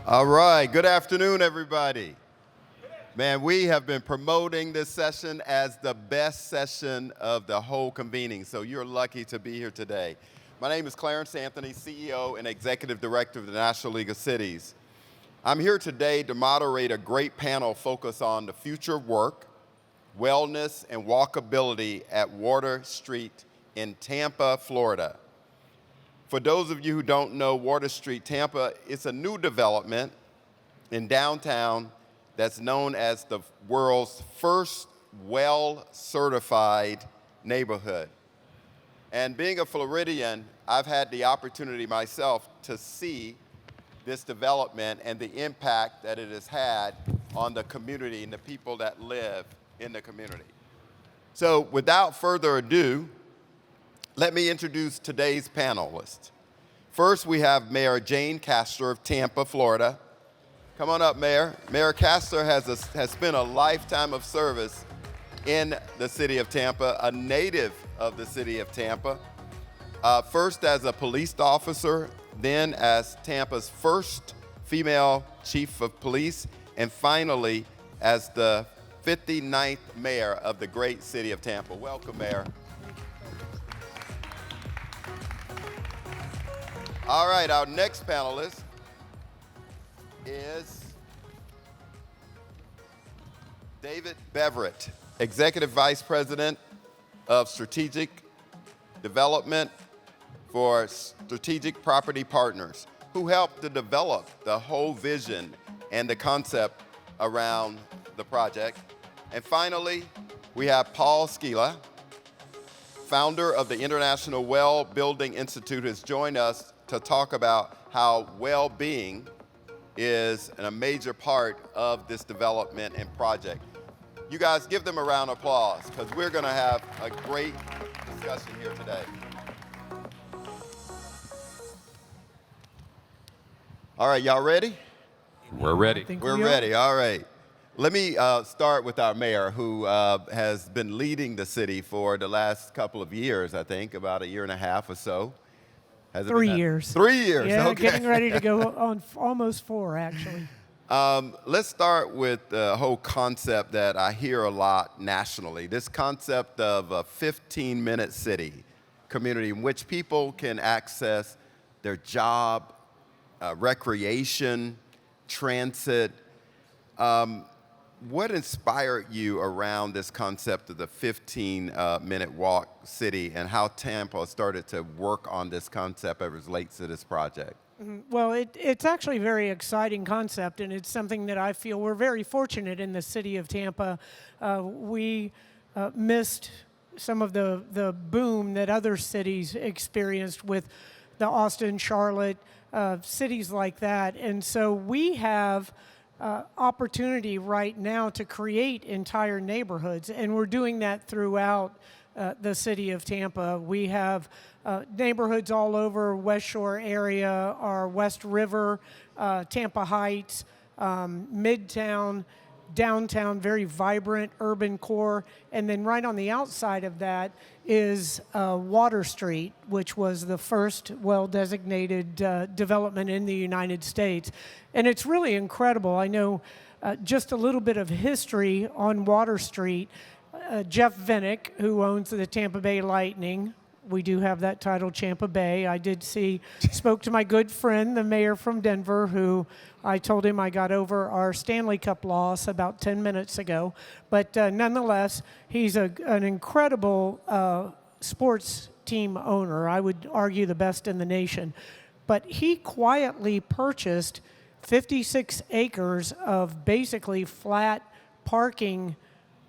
All right, good afternoon, everybody. Man, we have been promoting this session as the best session of the whole convening, so you're lucky to be here today. My name is Clarence Anthony, CEO and Executive Director of the National League of Cities. I'm here today to moderate a great panel focused on the future of work, wellness, and walkability at Water Street in Tampa, Florida. For those of you who don't know Water Street, Tampa, it's a new development in downtown that's known as the world's first well-certified neighborhood. And being a Floridian, I've had the opportunity myself to see this development and the impact that it has had on the community and the people that live in the community. So without further ado, let me introduce today's panelists. First, we have Mayor Jane Castor of Tampa, Florida. Come on up, Mayor. Mayor Castor has spent a lifetime of service in the city of Tampa, a native of the city of Tampa. First as a police officer, then as Tampa's first female chief of police, and finally as the 59th mayor of the great city of Tampa. Welcome, Mayor. All right, our next panelist is David Bevirt, Executive Vice President of Strategic Development for Strategic Property Partners, who helped to develop the whole vision and the concept around the project. And finally, we have Paul Scialla, founder of the International Well Building Institute, has joined us to talk about how well-being is a major part of this development and project. You guys give them a round of applause, because we're going to have a great discussion here today. All right, y'all ready? We're ready. We're ready, all right. Let me start with our mayor, who has been leading the city for the last couple of years, I think, about a year and a half or so. 3 years. 3 years, yeah, okay. Getting ready to go on almost 4, actually. Let's start with the whole concept that I hear a lot nationally, this concept of a 15-minute city community in which people can access their job, recreation, transit. What inspired you around this concept of the 15-minute walk city, and how Tampa started to work on this concept as it relates to this project? Well, it's actually a very exciting concept, and it's something that I feel we're very fortunate in the city of Tampa. We missed some of the boom that other cities experienced with the Austin, Charlotte, cities like that. And so we have opportunity right now to create entire neighborhoods, and we're doing that throughout the city of Tampa. We have neighborhoods all over West Shore area, our West River, Tampa Heights, Midtown, downtown, very vibrant urban core. And then right on the outside of that is Water Street, which was the first well-designated development in the United States. And it's really incredible. I know just a little bit of history on Water Street. Jeff Vinnick, who owns the Tampa Bay Lightning, we do have that title, Tampa Bay. I spoke to my good friend, the mayor from Denver, who I told him I got over our Stanley Cup loss about 10 minutes ago. But nonetheless, he's an incredible sports team owner. I would argue the best in the nation. But he quietly purchased 56 acres of basically flat parking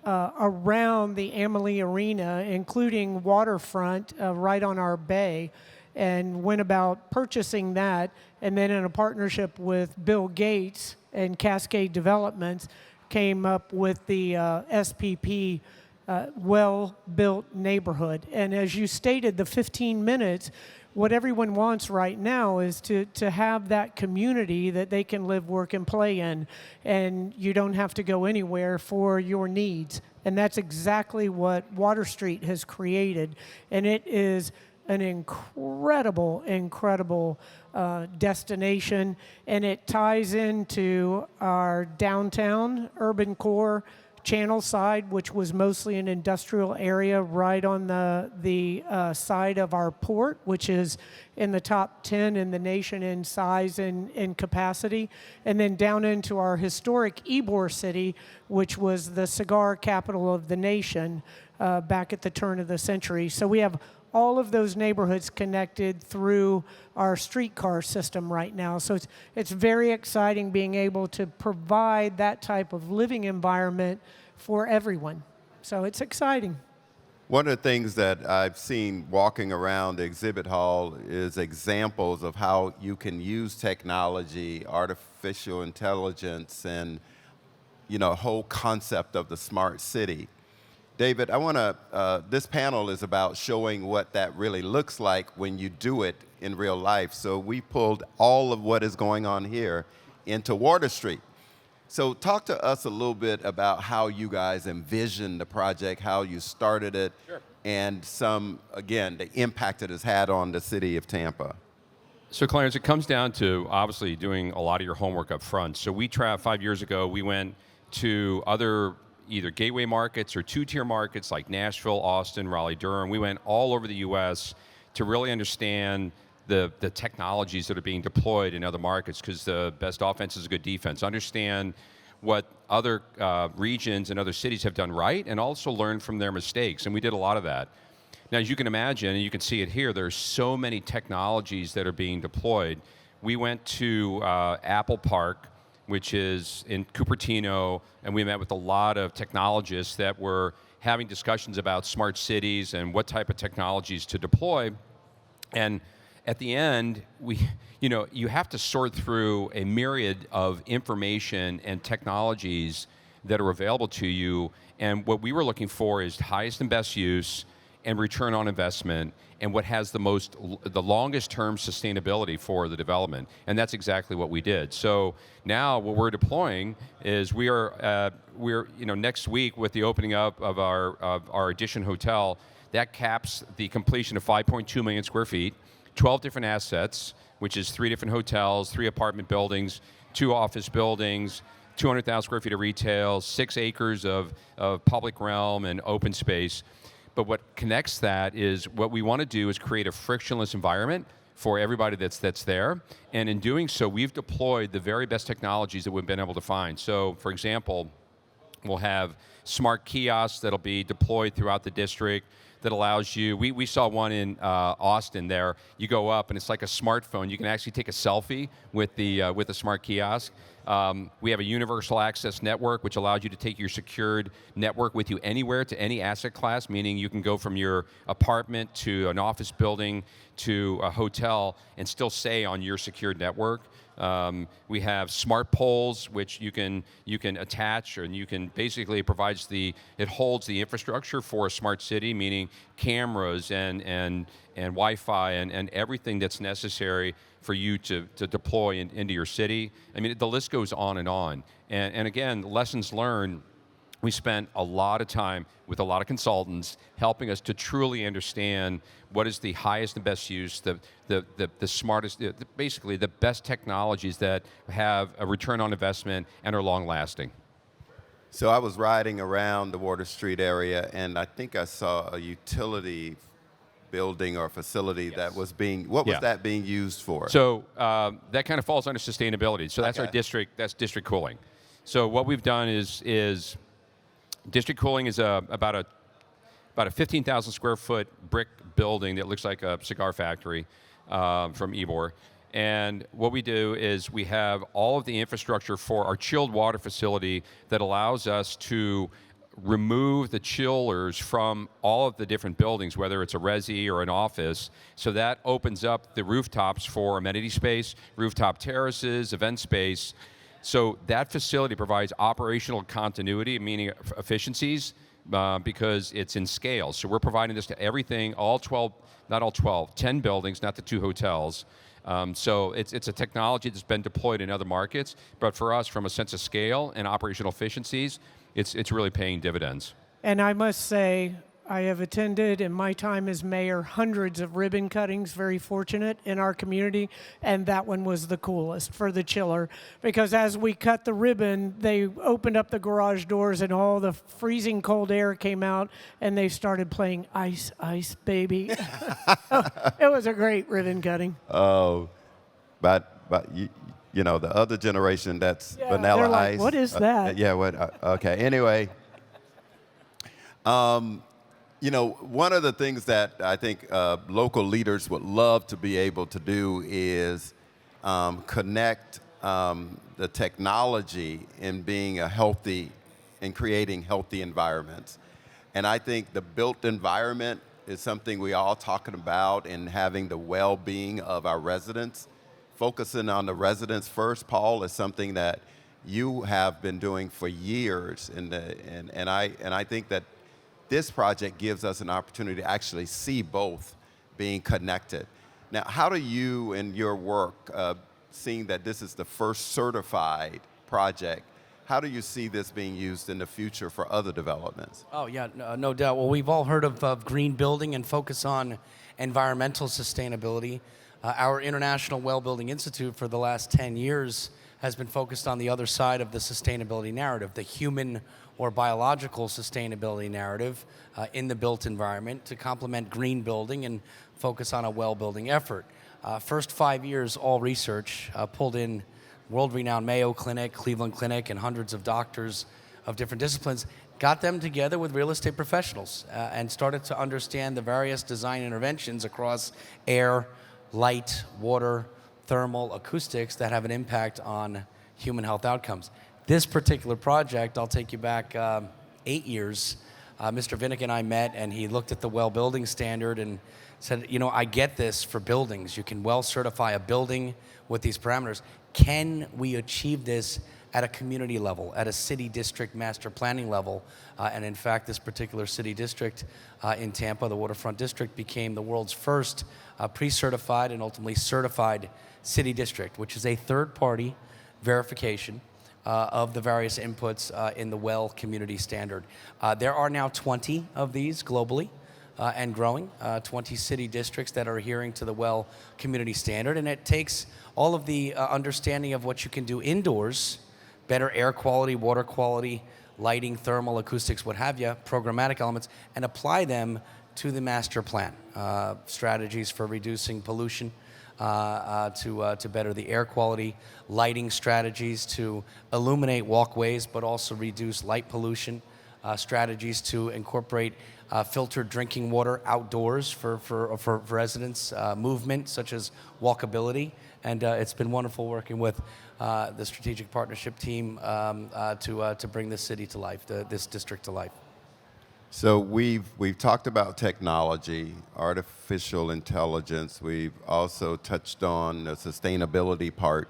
around the Amalie Arena, including waterfront right on our bay, and went about purchasing that. And then in a partnership with Bill Gates and Cascade Developments, came up with the SPP well-built neighborhood. And as you stated, the 15 minutes, what everyone wants right now is to have that community that they can live, work, and play in, and you don't have to go anywhere for your needs. And that's exactly what Water Street has created. And it is an incredible destination, and it ties into our downtown urban core channel side, which was mostly an industrial area right on the side of our port, which is in the top 10 in the nation in size and capacity, and then down into our historic Ybor city, which was the cigar capital of the nation back at the turn of the century. So we have all of those neighborhoods connected through our streetcar system right now. So it's very exciting being able to provide that type of living environment for everyone. So it's exciting. One of the things that I've seen walking around the exhibit hall is examples of how you can use technology, artificial intelligence, and whole concept of the smart city. David, I want to, this panel is about showing what that really looks like when you do it in real life. So we pulled all of what is going on here into Water Street. So talk to us a little bit about how you guys envisioned the project, how you started it, sure, and again, the impact it has had on the city of Tampa. So Clarence, it comes down to obviously doing a lot of your homework up front. So we 5 years ago, we went to other either gateway markets or two-tier markets like Nashville, Austin, Raleigh, Durham. We went all over the U.S. to really understand the technologies that are being deployed in other markets, because the best offense is a good defense. Understand what other regions and other cities have done right, and also learn from their mistakes, and we did a lot of that. Now, as you can imagine, and you can see it here, there's so many technologies that are being deployed. We went to Apple Park, which is in Cupertino, and we met with a lot of technologists that were having discussions about smart cities and what type of technologies to deploy. And at the end, you have to sort through a myriad of information and technologies that are available to you. And what we were looking for is highest and best use and return on investment, and what has the longest term sustainability for the development. And that's exactly what we did. So now what we're deploying is we're next week with the opening up of our Edition Hotel, that caps the completion of 5.2 million square feet, 12 different assets, which is 3 different hotels, 3 apartment buildings, 2 office buildings, 200,000 square feet of retail, 6 acres of public realm and open space. But what connects that is what we want to do is create a frictionless environment for everybody that's there. And in doing so, we've deployed the very best technologies that we've been able to find. So, for example, we'll have smart kiosks that'll be deployed throughout the district that allows you, we saw one in Austin there. You go up and it's like a smartphone. You can actually take a selfie with the smart kiosk. We have a universal access network, which allows you to take your secured network with you anywhere to any asset class, meaning you can go from your apartment to an office building to a hotel and still stay on your secured network. We have smart poles, which you can attach, and you can basically it holds the infrastructure for a smart city, meaning cameras and Wi-Fi and everything that's necessary for you to deploy into your city. I mean, the list goes on and on. And again, lessons learned. We spent a lot of time with a lot of consultants helping us to truly understand what is the highest and best use, the smartest, basically the best technologies that have a return on investment and are long lasting. So I was riding around the Water Street area, and I think I saw a utility building or facility, yes, that was what was that being used for? So that kind of falls under sustainability. So that's our district, that's district cooling. So what we've done is district cooling is about a 15,000 square foot brick building that looks like a cigar factory from Ybor. And what we do is we have all of the infrastructure for our chilled water facility that allows us to remove the chillers from all of the different buildings, whether it's a resi or an office. So that opens up the rooftops for amenity space, rooftop terraces, event space. So that facility provides operational continuity, meaning efficiencies, because it's in scale. So we're providing this to everything, 10 buildings, not the 2 hotels. So it's a technology that's been deployed in other markets, but for us, from a sense of scale and operational efficiencies, it's really paying dividends. And I must say, I have attended in my time as mayor hundreds of ribbon cuttings, very fortunate in our community, and that one was the coolest for the chiller, because as we cut the ribbon, they opened up the garage doors and all the freezing cold air came out and they started playing Ice, Ice, Baby. It was a great ribbon cutting. Oh, but you know, the other generation, that's Yeah, Vanilla they're like, Ice. "What is that?" Yeah, what? Okay, anyway. You know, one of the things that I think local leaders would love to be able to do is connect the technology in being a healthy, in creating healthy environments. And I think the built environment is something we all talking about, and having the well-being of our residents. Focusing on the residents first, Paul, is something that you have been doing for years, and I think that this project gives us an opportunity to actually see both being connected. Now, how do you, in your work, seeing that this is the first certified project, how do you see this being used in the future for other developments? Oh, yeah, no doubt. Well, we've all heard of green building and focus on environmental sustainability. Our International Well Building Institute for the last 10 years has been focused on the other side of the sustainability narrative, the human or biological sustainability narrative in the built environment, to complement green building and focus on a well building effort. First 5 years, all research pulled in world-renowned Mayo Clinic, Cleveland Clinic, and hundreds of doctors of different disciplines, got them together with real estate professionals and started to understand the various design interventions across air, light, water, thermal, acoustics that have an impact on human health outcomes. This particular project, I'll take you back 8 years. Mr. Vinnick and I met, and he looked at the well building standard and said, you know, I get this for buildings. You can well certify a building with these parameters. Can we achieve this at a community level, at a city district master planning level? And in fact, this particular city district in Tampa, the Waterfront District, became the world's first pre-certified and ultimately certified city district, which is a third-party verification of the various inputs in the well community standard. There are now 20 of these globally and growing, 20 city districts that are adhering to the well community standard, and it takes all of the understanding of what you can do indoors, better air quality, water quality, lighting, thermal, acoustics, what have you, programmatic elements, and apply them to the master plan. Strategies for reducing pollution, to better the air quality, lighting strategies to illuminate walkways but also reduce light pollution, strategies to incorporate filtered drinking water outdoors for residents, movement such as walkability, and it's been wonderful working with the strategic partnership team to bring this city to life, this district to life. So we've talked about technology, artificial intelligence. We've also touched on the sustainability part.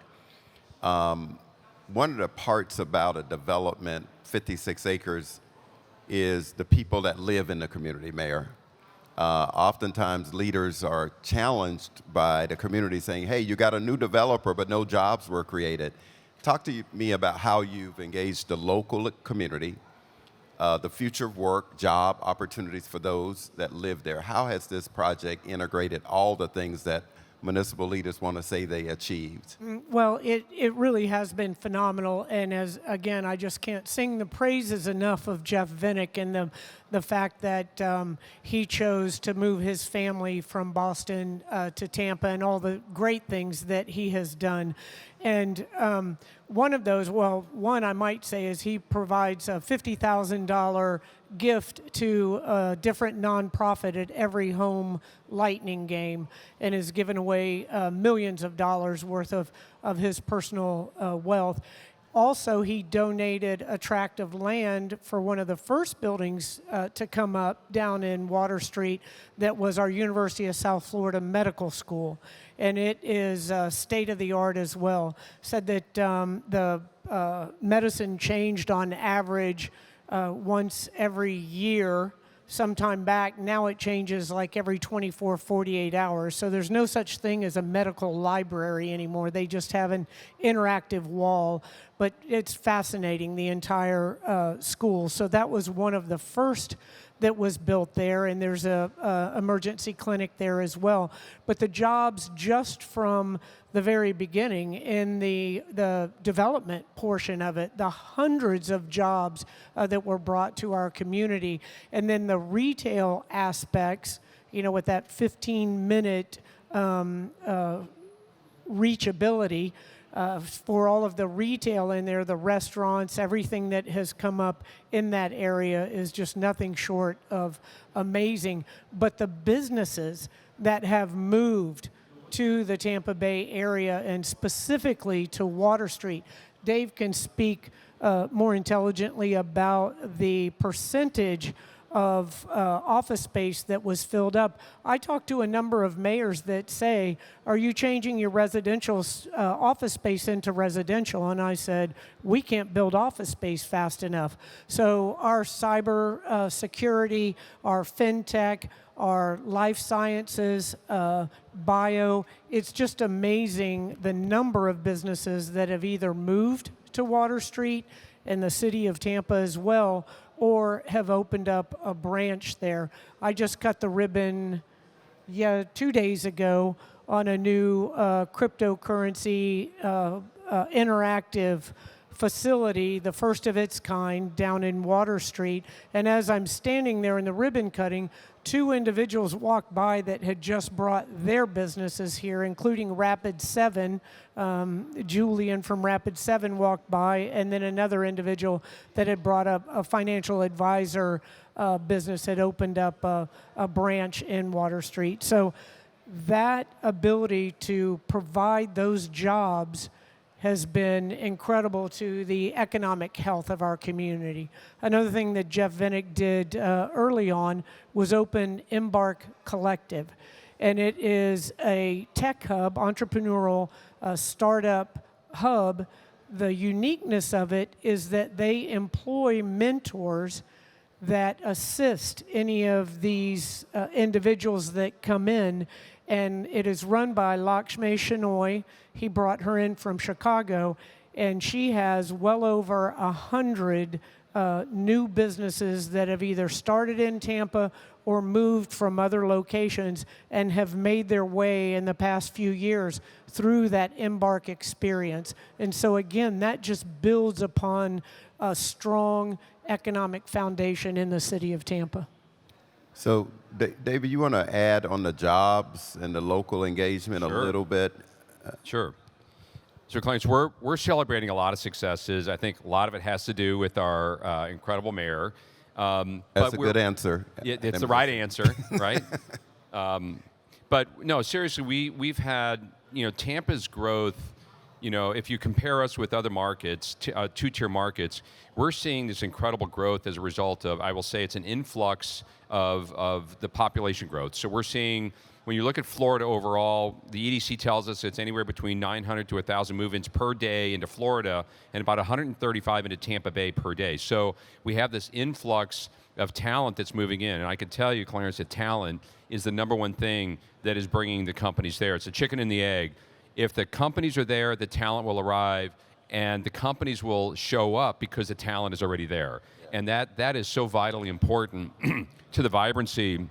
One of the parts about a development, 56 acres, is the people that live in the community, Mayor. Oftentimes leaders are challenged by the community saying, hey, you got a new developer, but no jobs were created. Talk to me about how you've engaged the local community, the future of work, job opportunities for those that live there. How has this project integrated all the things that municipal leaders want to say they achieved? Well, it really has been phenomenal, and as again, I just can't sing the praises enough of Jeff Vinnick and the fact that he chose to move his family from Boston to Tampa, and all the great things that he has done. And one of those, well, one I might say is he provides a $50,000 gift to a different nonprofit at every home Lightning game, and has given away millions of dollars worth of his personal wealth. Also, he donated a tract of land for one of the first buildings to come up down in Water Street that was our University of South Florida Medical School. And it is state-of-the-art as well. Said that the medicine changed on average once every year sometime back. Now it changes like every 24, 48 hours. So there's no such thing as a medical library anymore. They just have an interactive wall. but it's fascinating, the entire school. So that was one of the first that was built there, and there's a emergency clinic there as well. But the jobs just from the very beginning in the development portion of it, the hundreds of jobs that were brought to our community, and then the retail aspects, with that 15-minute reachability for all of the retail in there, the restaurants, everything that has come up in that area is just nothing short of amazing. But the businesses that have moved to the Tampa Bay area and specifically to Water Street, Dave can speak more intelligently about the percentage of office space that was filled up. I talked to a number of mayors that say, are you changing your residential office space into residential? And I said, we can't build office space fast enough. So our cyber security, our fintech, our life sciences, bio, it's just amazing the number of businesses that have either moved to Water Street and the city of Tampa as well, or have opened up a branch there. I just cut the ribbon, 2 days ago on a new cryptocurrency interactive facility, the first of its kind, down in Water Street. And as I'm standing there in the ribbon cutting, 2 individuals walked by that had just brought their businesses here, including Rapid 7. Julian from Rapid 7 walked by, and then another individual that had brought up a financial advisor business had opened up a branch in Water Street. So that ability to provide those jobs has been incredible to the economic health of our community. Another thing that Jeff Vinnick did early on was open Embark Collective. And it is a tech hub, entrepreneurial startup hub. The uniqueness of it is that they employ mentors that assist any of these individuals that come in. And it is run by Lakshmi Shenoy. He brought her in from Chicago, and she has well over 100 new businesses that have either started in Tampa or moved from other locations and have made their way in the past few years through that Embark experience. And so again, that just builds upon a strong economic foundation in the city of Tampa. So, David, you want to add on the jobs and the local engagement a little bit? Sure. So, Clarence, we're celebrating a lot of successes. I think a lot of it has to do with our incredible mayor. That's a good answer. It's the right answer, right? But no, seriously, we've had, Tampa's growth. If you compare us with other markets, two-tier markets, we're seeing this incredible growth as a result of, I will say, it's an influx of the population growth. So we're seeing, when you look at Florida overall, the EDC tells us it's anywhere between 900 to 1,000 move-ins per day into Florida and about 135 into Tampa Bay per day. So we have this influx of talent that's moving in. And I can tell you, Clarence, that talent is the number one thing that is bringing the companies there. It's the chicken and the egg. If the companies are there, the talent will arrive, and the companies will show up because the talent is already there. And that is so vitally important to the vibrancy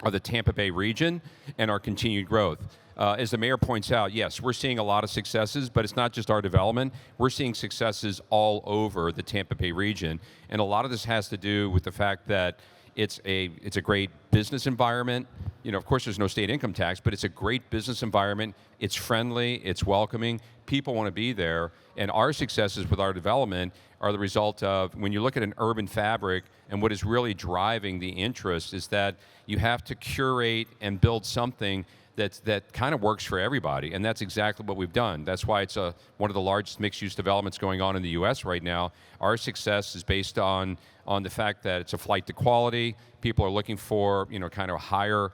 of the Tampa Bay region and our continued growth. As the mayor points out, yes, we're seeing a lot of successes, but it's not just our development. We're seeing successes all over the Tampa Bay region. And a lot of this has to do with the fact that it's a great business environment. Of course, there's no state income tax, but it's a great business environment. It's friendly, it's welcoming. People want to be there. And our successes with our development are the result of, when you look at an urban fabric, and what is really driving the interest is that you have to curate and build something that kind of works for everybody, and that's exactly what we've done. That's why it's one of the largest mixed-use developments going on in the U.S. right now. Our success is based on the fact that it's a flight to quality. People are looking for kind of higher,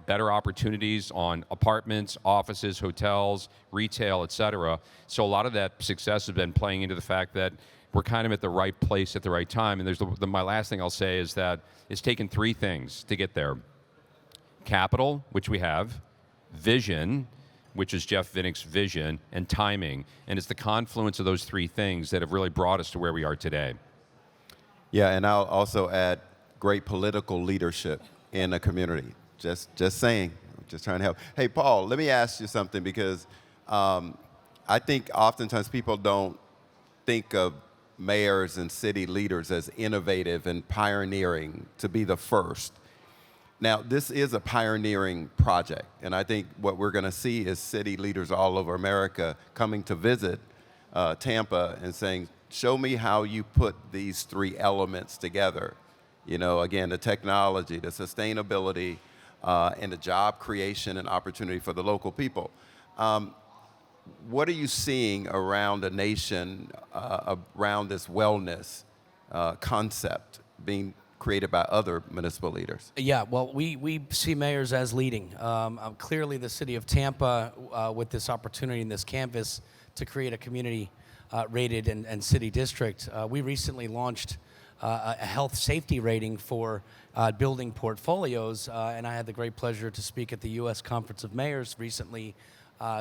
better opportunities on apartments, offices, hotels, retail, et cetera. So a lot of that success has been playing into the fact that we're kind of at the right place at the right time. And there's my last thing I'll say is that it's taken 3 things to get there: capital, which we have; vision, which is Jeff Vinnick's vision and timing. And it's the confluence of those three things that have really brought us to where we are today. Yeah, and I'll also add great political leadership in a community. Just saying, I'm just trying to help. Hey, Paul, let me ask you something, because I think oftentimes people don't think of mayors and city leaders as innovative and pioneering, to be the first. Now, this is a pioneering project, and I think what we're going to see is city leaders all over America coming to visit Tampa and saying, show me how you put these three elements together. You know, again, the technology, the sustainability, and the job creation and opportunity for the local people. What are you seeing around the nation around this wellness concept being created by other municipal leaders? Yeah, well, we see mayors as leading. Clearly, the city of Tampa, with this opportunity and this canvas to create a community rated and city district, we recently launched a health safety rating for building portfolios, and I had the great pleasure to speak at the U.S. Conference of Mayors recently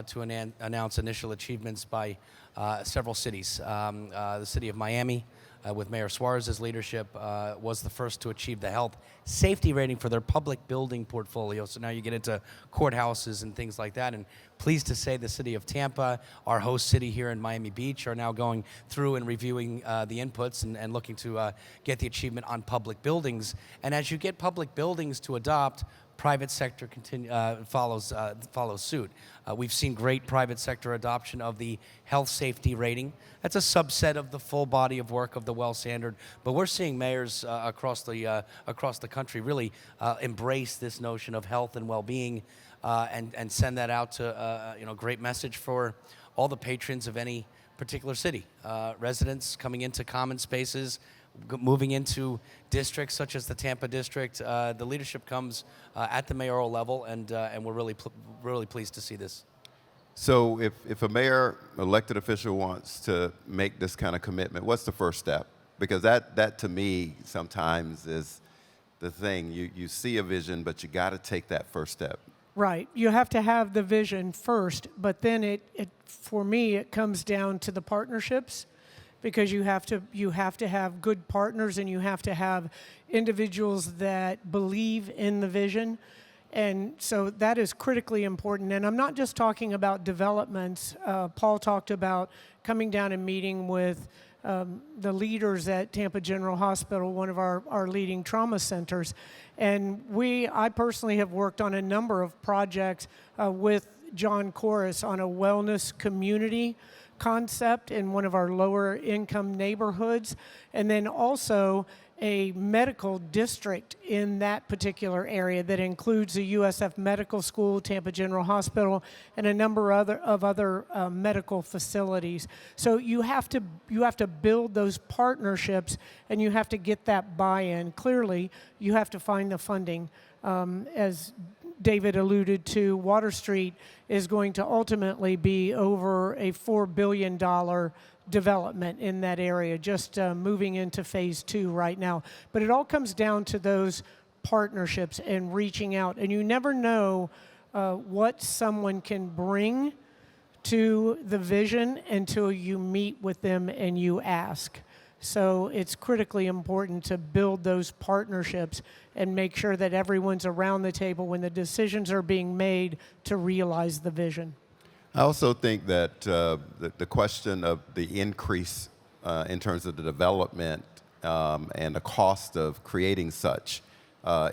to announce initial achievements by several cities. The city of Miami, with Mayor Suarez's leadership, was the first to achieve the health safety rating for their public building portfolio. So now you get into courthouses and things like that. And pleased to say the city of Tampa, our host city here in Miami Beach, are now going through and reviewing the inputs and looking to get the achievement on public buildings. And as you get public buildings to adopt, private sector follows suit. We've seen great private sector adoption of the health safety rating. That's a subset of the full body of work of the WELL standard, but we're seeing mayors across the country really embrace this notion of health and well-being, and send that out to great message for all the patrons of any particular city. Residents coming into common spaces, moving into districts such as the Tampa district. The leadership comes at the mayoral level, and we're really pleased to see this. So if a mayor, elected official, wants to make this kind of commitment, what's the first step? Because that to me sometimes is the thing. You see a vision, but you got to take that first step. Right. You have to have the vision first, but then for me, it comes down to the partnerships, because you have to have good partners, and you have to have individuals that believe in the vision. And so that is critically important. And I'm not just talking about developments. Paul talked about coming down and meeting with the leaders at Tampa General Hospital, one of our leading trauma centers. And I personally have worked on a number of projects with John Corus on a wellness community concept in one of our lower income neighborhoods, and then also a medical district in that particular area that includes the USF Medical School, Tampa General Hospital, and a number of other medical facilities. So you have to build those partnerships, and you have to get that buy-in. Clearly, you have to find the funding. As David alluded to, Water Street is going to ultimately be over a $4 billion development in that area, just moving into phase 2 right now. But it all comes down to those partnerships and reaching out. And you never know what someone can bring to the vision until you meet with them and you ask. So it's critically important to build those partnerships and make sure that everyone's around the table when the decisions are being made to realize the vision. I also think that the question of the increase in terms of the development and the cost of creating such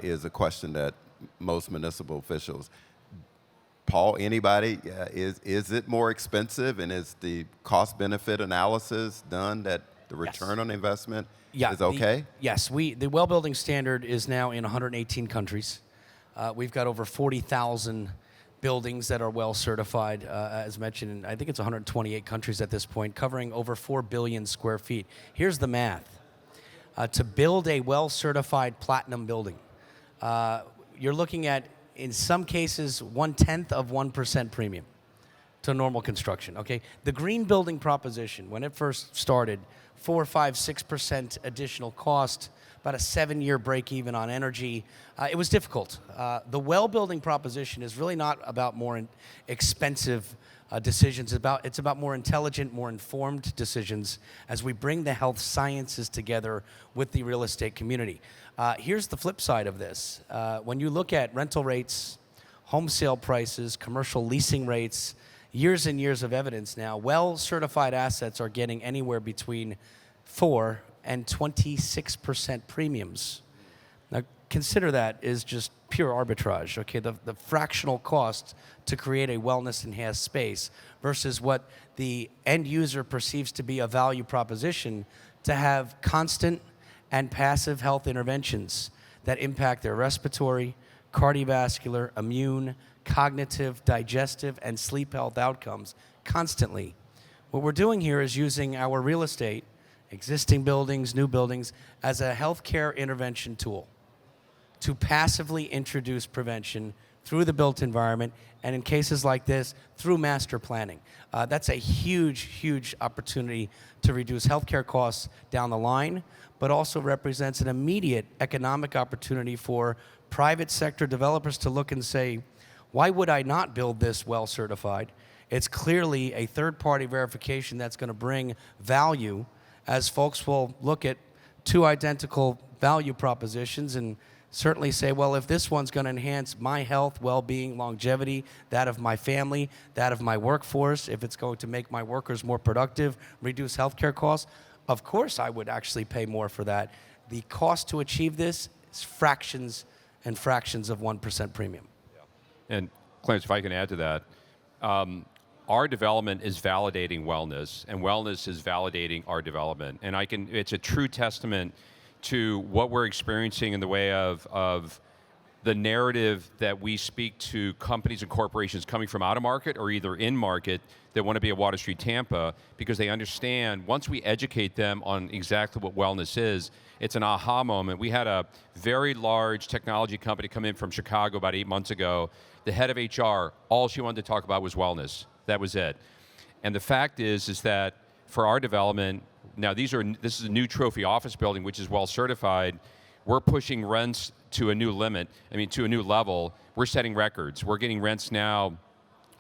is a question that most municipal officials. Paul, anybody, is it more expensive, and is the cost-benefit analysis done that the return on investment is okay? Yes, the well building standard is now in 118 countries. We've got over 40,000 buildings that are well certified, as mentioned, in, I think it's 128 countries at this point, covering over 4 billion square feet. Here's the math. To build a well certified platinum building, you're looking at, in some cases, 1/10 of 1% premium. to normal construction, okay? The green building proposition, when it first started, 4, 5, 6% additional cost, about a 7-year break even on energy. It was difficult. The well building proposition is really not about more expensive decisions. It's about more intelligent, more informed decisions as we bring the health sciences together with the real estate community. Here's the flip side of this. When you look at rental rates, home sale prices, commercial leasing rates, years and years of evidence now, well-certified assets are getting anywhere between 4 and 26% premiums. Now, consider that is just pure arbitrage, okay? The fractional cost to create a wellness-enhanced space versus what the end user perceives to be a value proposition to have constant and passive health interventions that impact their respiratory, cardiovascular, immune, cognitive, digestive, and sleep health outcomes constantly. What we're doing here is using our real estate, existing buildings, new buildings, as a healthcare intervention tool to passively introduce prevention through the built environment, and in cases like this, through master planning. That's a huge, huge opportunity to reduce healthcare costs down the line, but also represents an immediate economic opportunity for private sector developers to look and say, why would I not build this well certified? It's clearly a third-party verification that's going to bring value, as folks will look at two identical value propositions and certainly say, well, if this one's going to enhance my health, well-being, longevity, that of my family, that of my workforce, if it's going to make my workers more productive, reduce healthcare costs, of course I would actually pay more for that. The cost to achieve this is fractions and fractions of 1% premium. And Clarence, if I can add to that, our development is validating wellness, and wellness is validating our development. And it's a true testament to what we're experiencing in the way of the narrative that we speak to companies and corporations coming from out of market or either in market that want to be at Water Street Tampa, because they understand once we educate them on exactly what wellness is, it's an aha moment. We had a very large technology company come in from Chicago about 8 months ago. The head of HR, all she wanted to talk about was wellness. That was it. And the fact is that for our development, now this is a new trophy office building, which is well certified. We're pushing rents to a new to a new level. We're setting records. We're getting rents now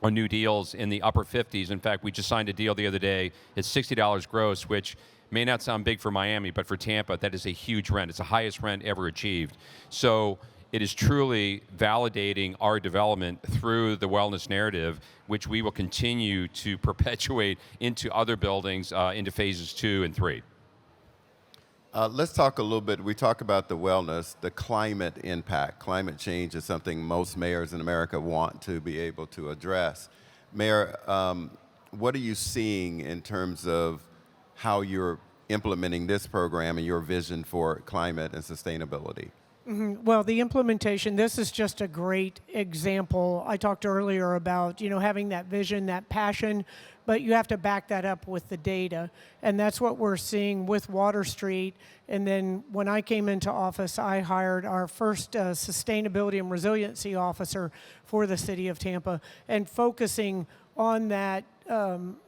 on new deals in the upper 50s. In fact, we just signed a deal the other day. It's $60 gross, which may not sound big for Miami, but for Tampa, that is a huge rent. It's the highest rent ever achieved. So it is truly validating our development through the wellness narrative, which we will continue to perpetuate into other buildings, into phases 2 and 3. Let's talk a little bit. We talk about the wellness, the climate impact. Climate change is something most mayors in America want to be able to address. Mayor, what are you seeing in terms of how you're implementing this program and your vision for climate and sustainability? Well, the implementation, this is just a great example. I talked earlier about, having that vision, that passion, but you have to back that up with the data. And that's what we're seeing with Water Street. And then when I came into office, I hired our first sustainability and resiliency officer for the city of Tampa, and focusing on that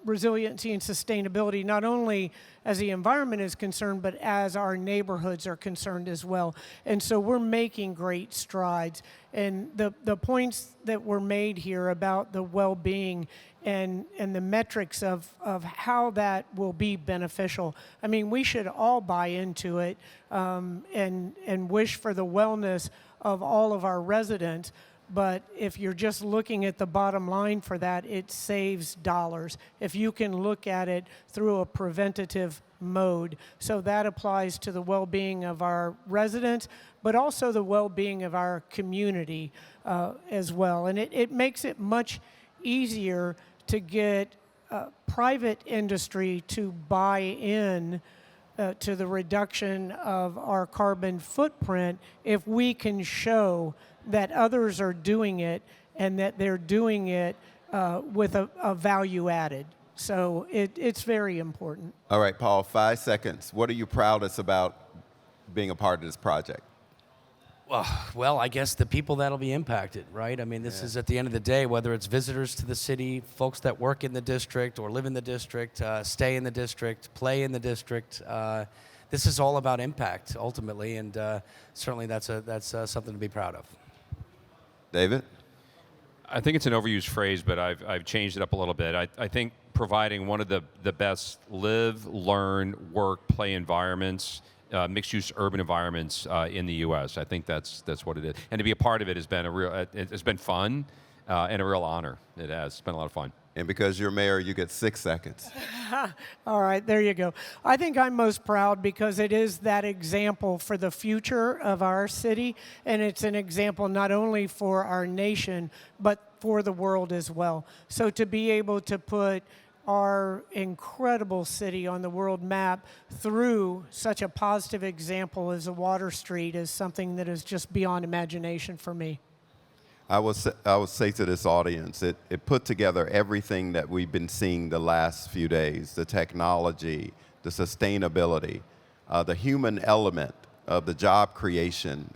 resiliency and sustainability, not only as the environment is concerned, but as our neighborhoods are concerned as well. And so we're making great strides. And the points that were made here about the well-being and the metrics of how that will be beneficial, I mean, we should all buy into it and wish for the wellness of all of our residents. But if you're just looking at the bottom line for that, it saves dollars. If you can look at it through a preventative mode. So that applies to the well-being of our residents, but also the well-being of our community as well. And it makes it much easier to get private industry to buy in to the reduction of our carbon footprint if we can show that others are doing it and that they're doing it with a value added. So it's very important. All right, Paul, 5 seconds. What are you proudest about being a part of this project? Well, I guess the people that'll be impacted, right? I mean, this is at the end of the day, whether it's visitors to the city, folks that work in the district or live in the district, stay in the district, play in the district. This is all about impact ultimately, and certainly that's something to be proud of. David? I think it's an overused phrase, but I've changed it up a little bit. I think providing one of the best live, learn, work, play environments, mixed-use urban environments in the U.S. I think that's what it is, and to be a part of it has been it's been fun and a real honor. It has. It's been a lot of fun. And because you're mayor, you get 6 seconds. All right, there you go. I think I'm most proud because it is that example for the future of our city, and it's an example not only for our nation, but for the world as well. So to be able to put our incredible city on the world map through such a positive example as a Water Street is something that is just beyond imagination for me. I would say to this audience, it put together everything that we've been seeing the last few days, the technology, the sustainability, the human element of the job creation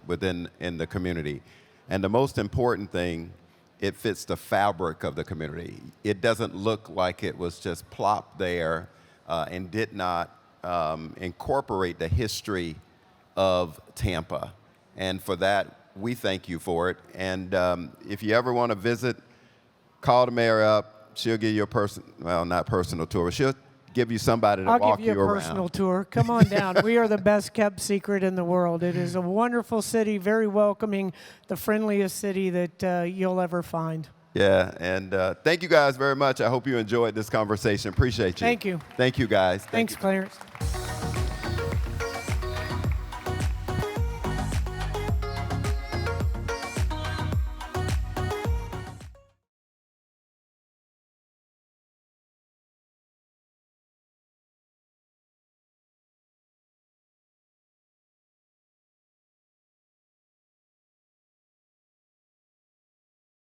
in the community. And the most important thing, it fits the fabric of the community. It doesn't look like it was just plopped there and did not incorporate the history of Tampa. And for that, we thank you for it. And if you ever want to visit, call the mayor up. She'll give you a not personal tour, but she'll give you somebody to walk you around. I'll give you a personal tour. Come on down. We are the best kept secret in the world. It is a wonderful city, very welcoming, the friendliest city that you'll ever find. Yeah, and thank you guys very much. I hope you enjoyed this conversation. Appreciate you. Thank you. Thank you, guys. Thanks, Clarence.